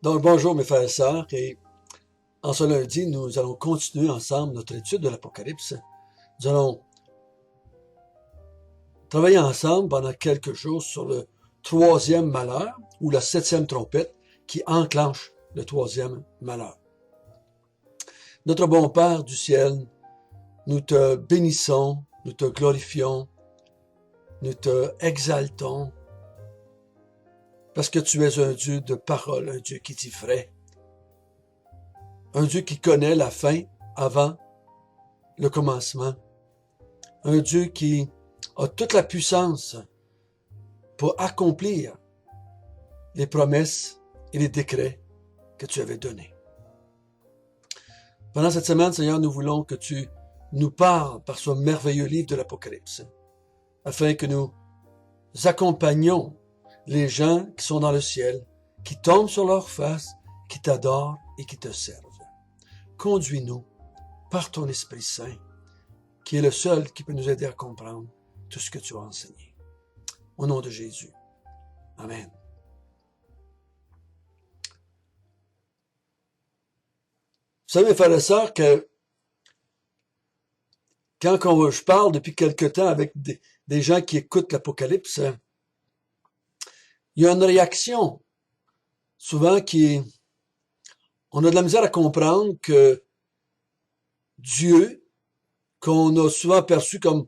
Donc, bonjour mes frères et sœurs, et en ce lundi, nous allons continuer ensemble notre étude de l'Apocalypse. Nous allons travailler ensemble pendant quelques jours sur le troisième malheur, ou la septième trompette, qui enclenche le troisième malheur. Notre bon Père du ciel, nous te bénissons, nous te glorifions, nous te exaltons, parce que tu es un Dieu de parole, un Dieu qui dit vrai, un Dieu qui connaît la fin avant le commencement, un Dieu qui a toute la puissance pour accomplir les promesses et les décrets que tu avais donnés. Pendant cette semaine, Seigneur, nous voulons que tu nous parles par ce merveilleux livre de l'Apocalypse, afin que nous accompagnions les gens qui sont dans le ciel, qui tombent sur leur face, qui t'adorent et qui te servent. Conduis-nous par ton Esprit Saint, qui est le seul qui peut nous aider à comprendre tout ce que tu as enseigné. Au nom de Jésus. Amen. Vous savez, mes frères et sœurs, que quand je parle depuis quelque temps avec des gens qui écoutent l'Apocalypse, il y a une réaction souvent on a de la misère à comprendre que Dieu, qu'on a souvent perçu comme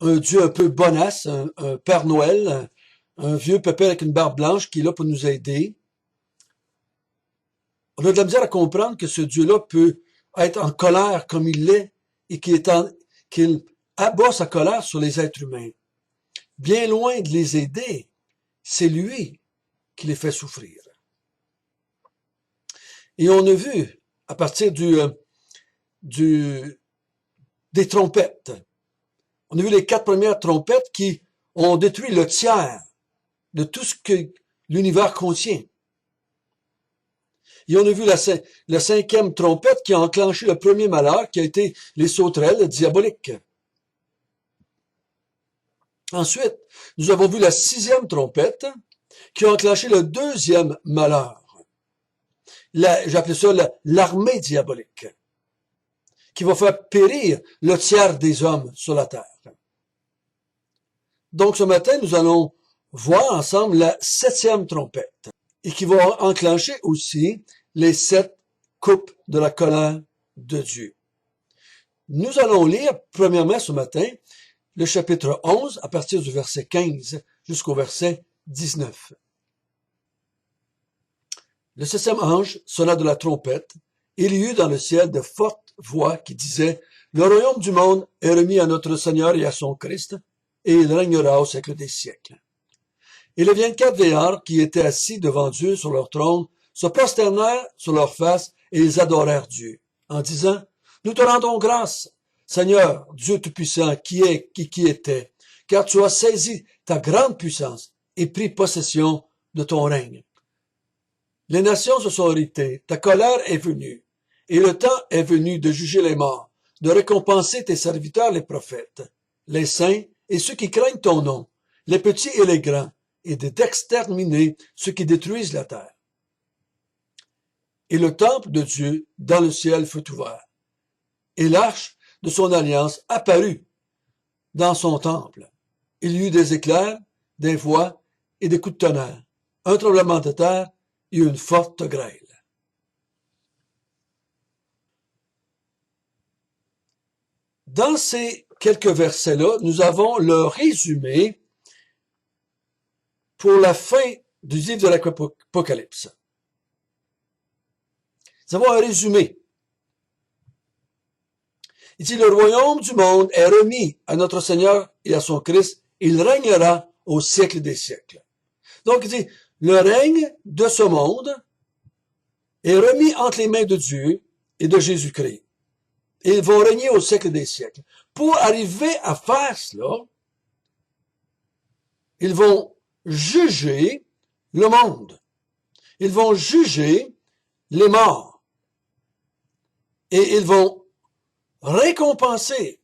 un Dieu un peu bonasse, un Père Noël, un vieux pépère avec une barbe blanche qui est là pour nous aider. On a de la misère à comprendre que ce Dieu-là peut être en colère comme il l'est et qu'il abat sa colère sur les êtres humains. Bien loin de les aider, c'est lui qui les fait souffrir. Et on a vu, à partir des trompettes, on a vu les 4 premières trompettes qui ont détruit le tiers de tout ce que l'univers contient. Et on a vu la 5e trompette qui a enclenché le premier malheur, qui a été les sauterelles diaboliques. Ensuite, nous avons vu la 6e trompette qui a enclenché le 2e malheur. J'appelais ça l'armée diabolique, qui va faire périr le tiers des hommes sur la terre. Donc ce matin, nous allons voir ensemble la 7e trompette, et qui va enclencher aussi les 7 coupes de la colère de Dieu. Nous allons lire, premièrement ce matin, le chapitre 11, à partir du verset 15 jusqu'au verset 19. Le 7e ange sonna de la trompette, et il y eut dans le ciel de fortes voix qui disaient « Le royaume du monde est remis à notre Seigneur et à son Christ, et il régnera au siècle des siècles. » Et les 24 vieillards qui étaient assis devant Dieu sur leur trône se prosternèrent sur leur face et ils adorèrent Dieu, en disant « Nous te rendons grâce, Seigneur, Dieu Tout-Puissant, qui est et qui était, car tu as saisi ta grande puissance et pris possession de ton règne. Les nations se sont irritées, ta colère est venue, et le temps est venu de juger les morts, de récompenser tes serviteurs les prophètes, les saints et ceux qui craignent ton nom, les petits et les grands, et d'exterminer ceux qui détruisent la terre. Et le temple de Dieu dans le ciel fut ouvert, et l'arche de son alliance apparut dans son temple. Il y eut des éclairs, des voix et des coups de tonnerre, un tremblement de terre et une forte grêle. Dans ces quelques versets-là, nous avons le résumé pour la fin du livre de l'Apocalypse. Nous avons un résumé. Il dit, le royaume du monde est remis à notre Seigneur et à son Christ, et il régnera au siècle des siècles. Donc, il dit, le règne de ce monde est remis entre les mains de Dieu et de Jésus-Christ. Et ils vont régner au siècle des siècles. Pour arriver à faire cela, ils vont juger le monde. Ils vont juger les morts. Et ils vont récompenser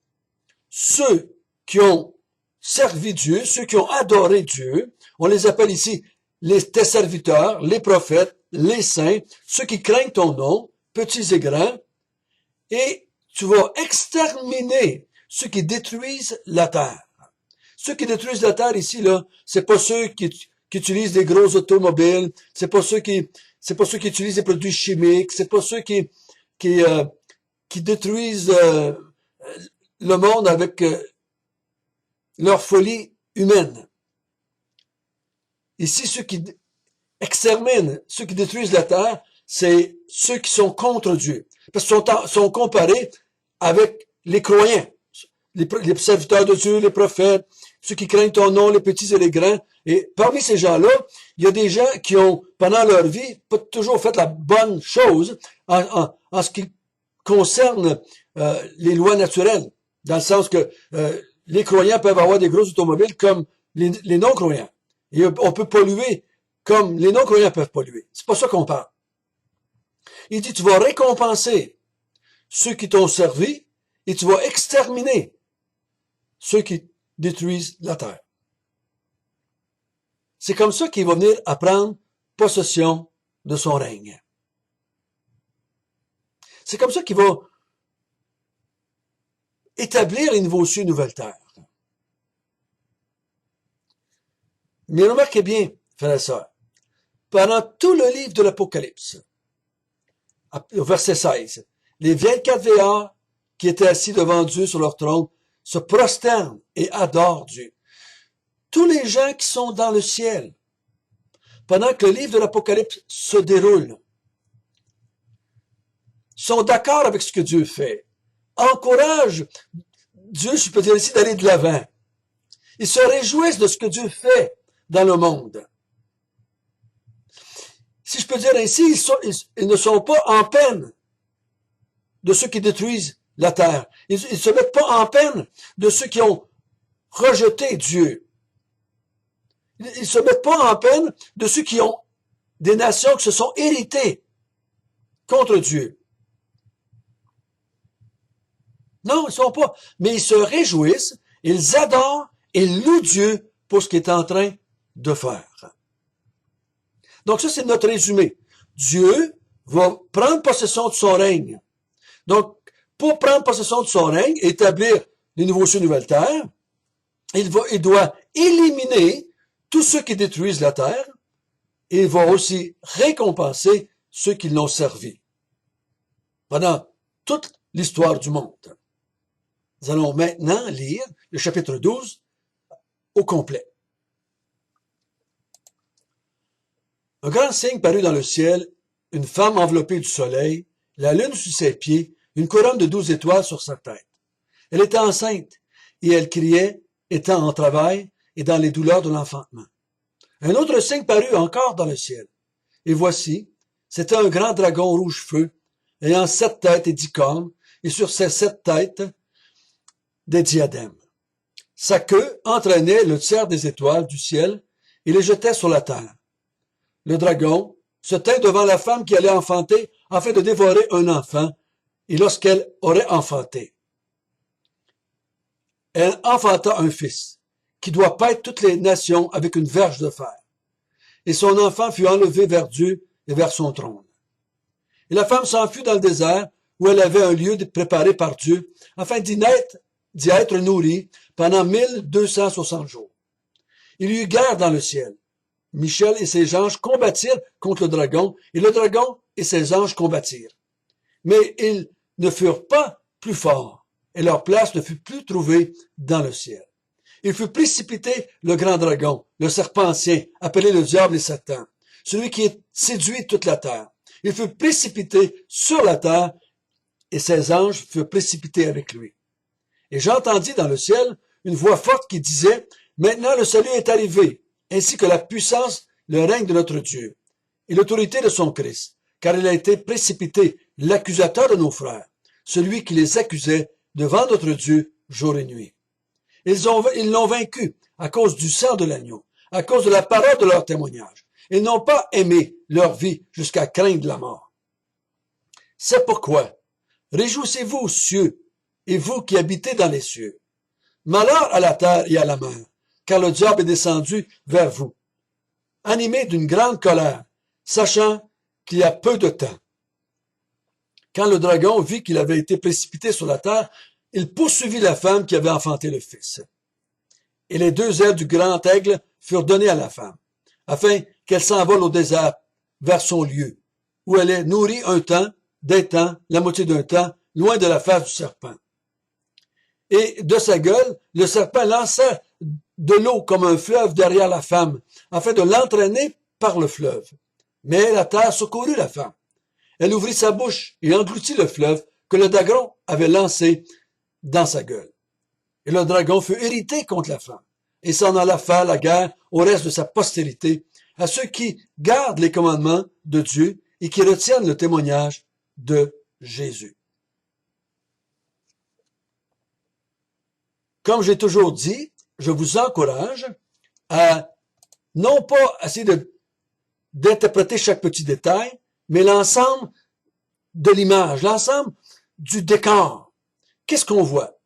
ceux qui ont servi Dieu, ceux qui ont adoré Dieu. On les appelle ici tes serviteurs, les prophètes, les saints, ceux qui craignent ton nom, petits et grands, et tu vas exterminer ceux qui détruisent la terre. Ceux qui détruisent la terre ici, là, c'est pas ceux qui utilisent des gros automobiles, c'est pas ceux qui utilisent des produits chimiques, c'est pas ceux qui, euh, qui détruisent le monde avec leur folie humaine. Ici, ceux qui exterminent, ceux qui détruisent la terre, c'est ceux qui sont contre Dieu. Parce qu'ils sont comparés avec les croyants, les serviteurs de Dieu, les prophètes, ceux qui craignent ton nom, les petits et les grands. Et parmi ces gens-là, il y a des gens qui ont, pendant leur vie, pas toujours fait la bonne chose en ce qui concerne les lois naturelles. Dans le sens que les croyants peuvent avoir des grosses automobiles comme les non-croyants. Et on peut polluer comme les non-croyants peuvent polluer. C'est pas ça qu'on parle. Il dit, tu vas récompenser ceux qui t'ont servi et tu vas exterminer ceux qui détruisent la terre. C'est comme ça qu'il va venir à prendre possession de son règne. C'est comme ça qu'il va établir les nouveaux cieux et nouvelles terres. Mais remarquez bien, frères et sœurs, pendant tout le livre de l'Apocalypse, au verset 16, les 24 vieillards qui étaient assis devant Dieu sur leur trône se prosternent et adorent Dieu. Tous les gens qui sont dans le ciel, pendant que le livre de l'Apocalypse se déroule, sont d'accord avec ce que Dieu fait, encouragent Dieu, je peux dire ici, d'aller de l'avant. Ils se réjouissent de ce que Dieu fait dans le monde. Si je peux dire ainsi, ils ne sont pas en peine de ceux qui détruisent la terre. Ils ne se mettent pas en peine de ceux qui ont rejeté Dieu. Ils ne se mettent pas en peine de ceux qui ont des nations qui se sont héritées contre Dieu. Non, ils ne sont pas. Mais ils se réjouissent, ils adorent et louent Dieu pour ce qu'il est en train de faire. Donc ça, c'est notre résumé. Dieu va prendre possession de son règne. Donc, pour prendre possession de son règne, établir les nouveaux cieux, nouvelles terres, il doit éliminer tous ceux qui détruisent la terre, et il va aussi récompenser ceux qui l'ont servi pendant toute l'histoire du monde. Nous allons maintenant lire le chapitre 12 au complet. Un grand signe parut dans le ciel, une femme enveloppée du soleil, la lune sous ses pieds, une couronne de 12 étoiles sur sa tête. Elle était enceinte, et elle criait, étant en travail et dans les douleurs de l'enfantement. Un autre signe parut encore dans le ciel. Et voici, c'était un grand dragon rouge feu, ayant 7 têtes et 10 cornes, et sur ces 7 têtes, des diadèmes. Sa queue entraînait le tiers des étoiles du ciel et les jetait sur la terre. Le dragon se tint devant la femme qui allait enfanter afin de dévorer un enfant, et lorsqu'elle aurait enfanté, elle enfanta un fils, qui doit paître toutes les nations avec une verge de fer. Et son enfant fut enlevé vers Dieu et vers son trône. Et la femme s'enfuit dans le désert, où elle avait un lieu préparé par Dieu, afin d'y être nourrie pendant 1260 jours. Il y eut guerre dans le ciel. Michel et ses anges combattirent contre le dragon, et le dragon et ses anges combattirent. Mais ils ne furent pas plus forts, et leur place ne fut plus trouvée dans le ciel. Il fut précipité le grand dragon, le serpent ancien, appelé le diable et Satan, celui qui séduit toute la terre. Il fut précipité sur la terre, et ses anges furent précipités avec lui. Et j'entendis dans le ciel une voix forte qui disait, « Maintenant le salut est arrivé, ainsi que la puissance, le règne de notre Dieu, et l'autorité de son Christ, car il a été précipité, l'accusateur de nos frères, celui qui les accusait devant notre Dieu jour et nuit. Ils l'ont vaincu à cause du sang de l'agneau, à cause de la parole de leur témoignage. Ils n'ont pas aimé leur vie jusqu'à craindre la mort. C'est pourquoi, réjouissez-vous, cieux, et vous qui habitez dans les cieux. Malheur à la terre et à la mer, car le diable est descendu vers vous, animé d'une grande colère, sachant qu'il y a peu de temps. Quand le dragon vit qu'il avait été précipité sur la terre, il poursuivit la femme qui avait enfanté le fils. Et les 2 ailes du grand aigle furent données à la femme, afin qu'elle s'envole au désert vers son lieu, où elle est nourrie un temps, des temps, la moitié d'un temps, loin de la face du serpent. Et de sa gueule, le serpent lança de l'eau comme un fleuve derrière la femme, afin de l'entraîner par le fleuve. Mais la terre secourut la femme. Elle ouvrit sa bouche et engloutit le fleuve que le dragon avait lancé dans sa gueule. Et le dragon fut irrité contre la femme, et s'en alla faire la guerre au reste de sa postérité, à ceux qui gardent les commandements de Dieu et qui retiennent le témoignage de Jésus. Comme j'ai toujours dit, je vous encourage à non pas essayer d'interpréter chaque petit détail, mais l'ensemble de l'image, l'ensemble du décor. Qu'est-ce qu'on voit?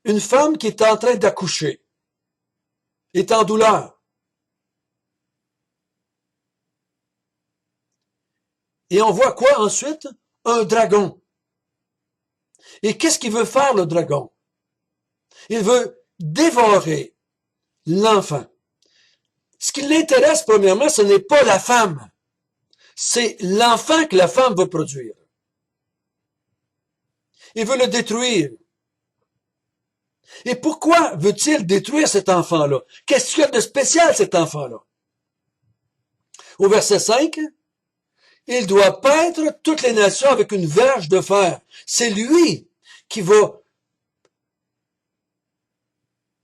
Une femme qui est en train d'accoucher, est en douleur. Et on voit quoi ensuite? Un dragon. Et qu'est-ce qu'il veut faire, le dragon? Il veut dévorer l'enfant. Ce qui l'intéresse, premièrement, ce n'est pas la femme. C'est l'enfant que la femme veut produire. Il veut le détruire. Et pourquoi veut-il détruire cet enfant-là? Qu'est-ce qu'il y a de spécial, cet enfant-là? Au verset 5, il doit paître toutes les nations avec une verge de fer. C'est lui qui va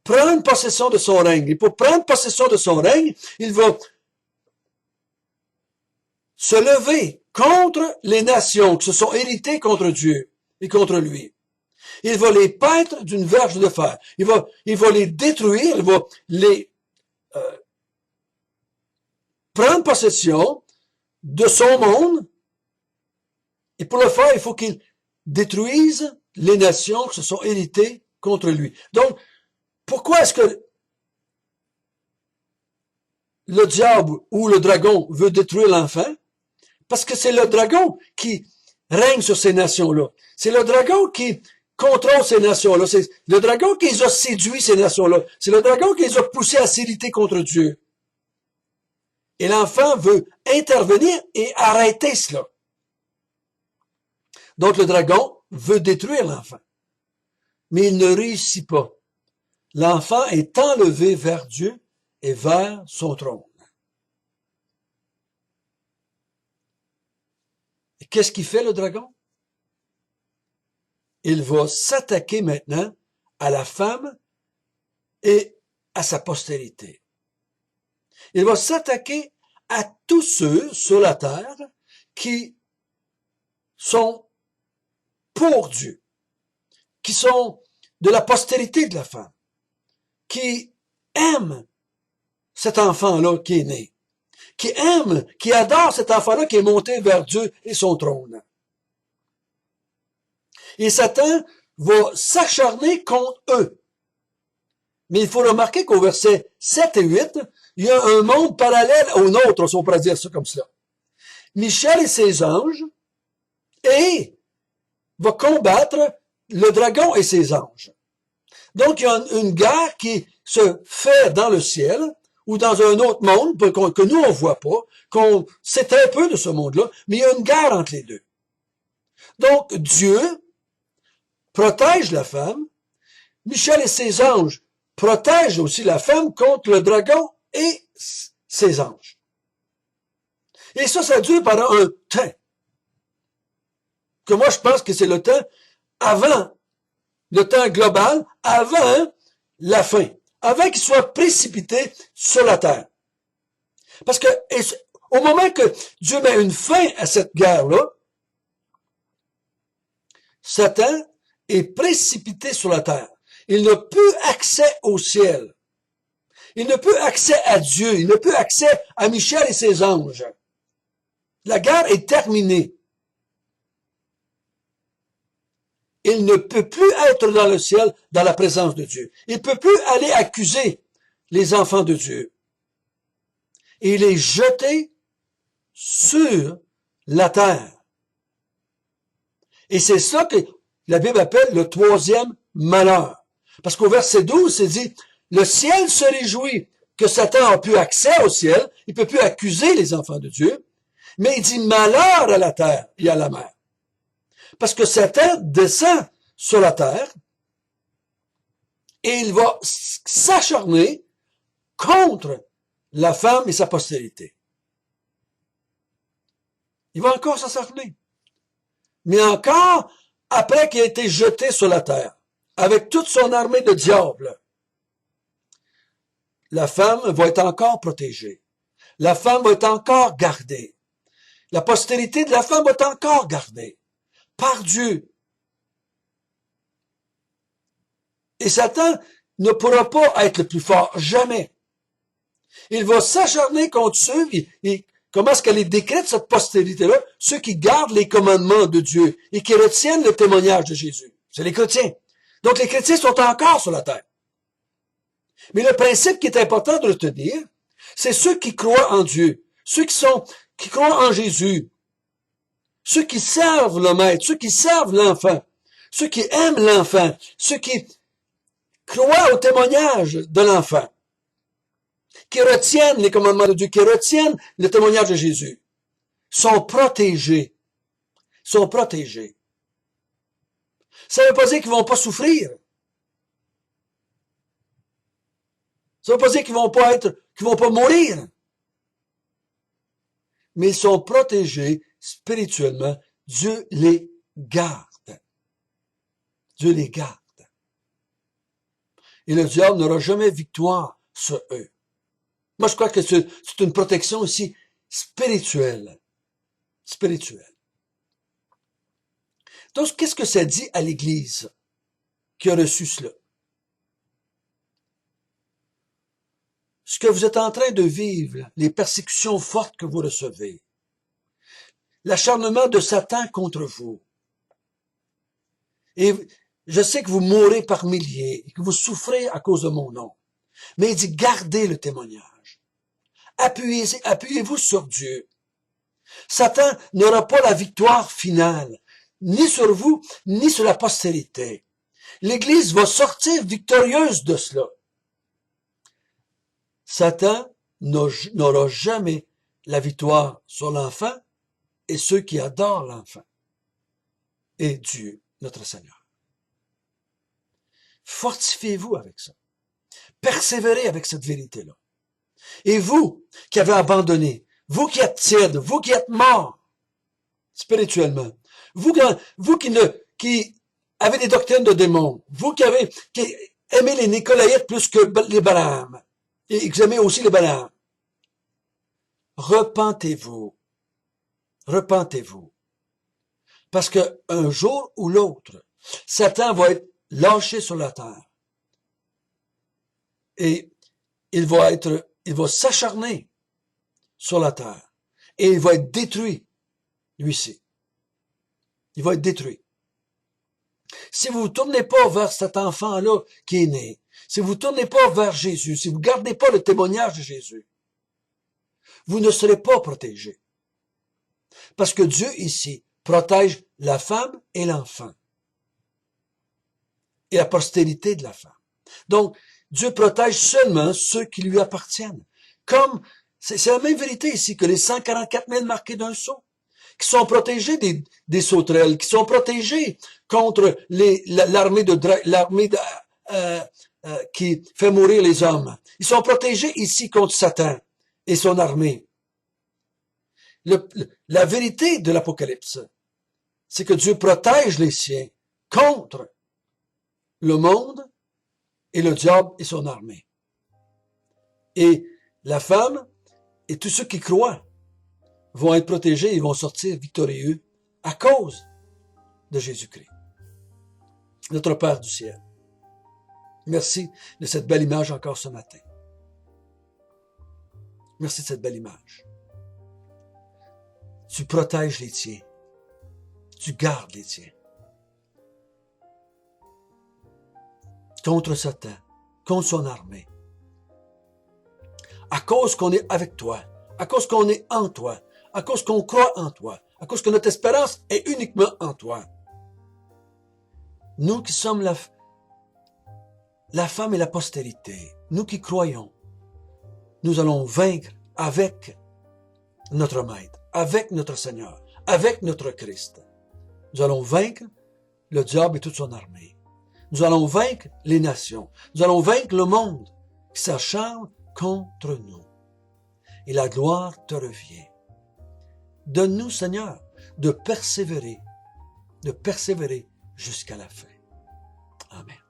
prendre possession de son règne. Et pour prendre possession de son règne, il va se lever contre les nations qui se sont héritées contre Dieu et contre lui. Il va les paître d'une verge de fer. Il va les détruire, il va les prendre possession de son monde. Et pour le faire, il faut qu'il détruise les nations qui se sont héritées contre lui. Donc, pourquoi est-ce que le diable ou le dragon veut détruire l'enfant? Parce que c'est le dragon qui règne sur ces nations-là. C'est le dragon qui contrôle ces nations-là. C'est le dragon qui les a séduits, ces nations-là. C'est le dragon qui les a poussés à s'irriter contre Dieu. Et l'enfant veut intervenir et arrêter cela. Donc le dragon veut détruire l'enfant. Mais il ne réussit pas. L'enfant est enlevé vers Dieu et vers son trône. Et qu'est-ce qu'il fait, le dragon? Il va s'attaquer maintenant à la femme et à sa postérité. Il va s'attaquer à tous ceux sur la terre qui sont pour Dieu, qui sont de la postérité de la femme, qui aiment cet enfant-là qui est né, qui aiment, qui adorent cet enfant-là qui est monté vers Dieu et son trône. Et Satan va s'acharner contre eux. Mais il faut remarquer qu'au verset 7 et 8, il y a un monde parallèle au nôtre, si on pourrait dire ça comme cela. Michel et ses anges, et va combattre le dragon et ses anges. Donc, il y a une guerre qui se fait dans le ciel, ou dans un autre monde que nous, on voit pas, qu'on sait très peu de ce monde-là, mais il y a une guerre entre les deux. Donc, Dieu protège la femme, Michel et ses anges protègent aussi la femme contre le dragon et ses anges. Et ça dure pendant un temps, que moi je pense que c'est le temps avant, le temps global, avant la fin, avant qu'il soit précipité sur la terre. Parce que au moment que Dieu met une fin à cette guerre-là, Satan est précipité sur la terre. Il n'a plus accès au ciel. Il n'a plus accès à Dieu. Il n'a plus accès à Michel et ses anges. La guerre est terminée. Il ne peut plus être dans le ciel, dans la présence de Dieu. Il ne peut plus aller accuser les enfants de Dieu. Et il est jeté sur la terre. Et c'est ça que la Bible appelle le troisième malheur. Parce qu'au verset 12, c'est dit, le ciel se réjouit que Satan a pu accès au ciel, il peut plus accuser les enfants de Dieu, mais il dit malheur à la terre et à la mer. Parce que Satan descend sur la terre et il va s'acharner contre la femme et sa postérité. Il va encore s'acharner. Mais encore, après qu'il a été jeté sur la terre, avec toute son armée de diables, la femme va être encore protégée. La femme va être encore gardée. La postérité de la femme va être encore gardée par Dieu. Et Satan ne pourra pas être le plus fort, jamais. Il va s'acharner contre ceux, comment est-ce qu'elle est décrite, cette postérité-là? Ceux qui gardent les commandements de Dieu et qui retiennent le témoignage de Jésus. C'est les chrétiens. Donc les chrétiens sont encore sur la terre. Mais le principe qui est important de retenir, c'est ceux qui croient en Dieu, ceux qui croient en Jésus, ceux qui servent le maître, ceux qui servent l'enfant, ceux qui aiment l'enfant, ceux qui croient au témoignage de l'enfant, qui retiennent les commandements de Dieu, qui retiennent le témoignage de Jésus, sont protégés. Sont protégés. Ça ne veut pas dire qu'ils vont pas souffrir. Ça ne veut pas dire qu'ils vont pas mourir. Mais ils sont protégés spirituellement. Dieu les garde. Dieu les garde. Et le diable n'aura jamais victoire sur eux. Moi, je crois que c'est une protection aussi spirituelle. Spirituelle. Donc, qu'est-ce que ça dit à l'Église qui a reçu cela? Ce que vous êtes en train de vivre, les persécutions fortes que vous recevez, l'acharnement de Satan contre vous. Et je sais que vous mourrez par milliers, et que vous souffrez à cause de mon nom. Mais il dit, gardez le témoignage. Appuyez-vous sur Dieu. Satan n'aura pas la victoire finale, ni sur vous, ni sur la postérité. L'Église va sortir victorieuse de cela. Satan n'aura jamais la victoire sur l'enfant et ceux qui adorent l'enfant et Dieu, notre Seigneur. Fortifiez-vous avec ça. Persévérez avec cette vérité-là. Et vous qui avez abandonné, vous qui êtes tiède, vous qui êtes morts spirituellement, vous qui avez des doctrines de démons, vous qui aimez les Nicolaïtes plus que les Balaam, et que vous aimez aussi les Balaam, repentez-vous. Repentez-vous. Parce que un jour ou l'autre, Satan va être lâché sur la terre. Et il va s'acharner sur la terre. Et il va être détruit, lui-ci. Il va être détruit. Si vous ne tournez pas vers cet enfant-là qui est né, si vous ne tournez pas vers Jésus, si vous ne gardez pas le témoignage de Jésus, vous ne serez pas protégés. Parce que Dieu, ici, protège la femme et l'enfant. Et la postérité de la femme. Donc, Dieu protège seulement ceux qui lui appartiennent. Comme, c'est la même vérité ici que les 144 000 marqués d'un sceau, qui sont protégés des sauterelles, qui sont protégés contre l'armée qui fait mourir les hommes. Ils sont protégés ici contre Satan et son armée. La vérité de l'Apocalypse, c'est que Dieu protège les siens contre le monde et le diable et son armée. Et la femme et tous ceux qui croient vont être protégés et vont sortir victorieux à cause de Jésus-Christ. Notre Père du ciel, merci de cette belle image encore ce matin. Merci de cette belle image. Tu protèges les tiens. Tu gardes les tiens. Contre Satan, contre son armée. À cause qu'on est avec toi, à cause qu'on est en toi, à cause qu'on croit en toi, à cause que notre espérance est uniquement en toi. Nous qui sommes la femme et la postérité, nous qui croyons, nous allons vaincre avec notre Maître, avec notre Seigneur, avec notre Christ. Nous allons vaincre le diable et toute son armée. Nous allons vaincre les nations. Nous allons vaincre le monde qui s'acharne contre nous. Et la gloire te revient. Donne-nous, Seigneur, de persévérer jusqu'à la fin. Amen.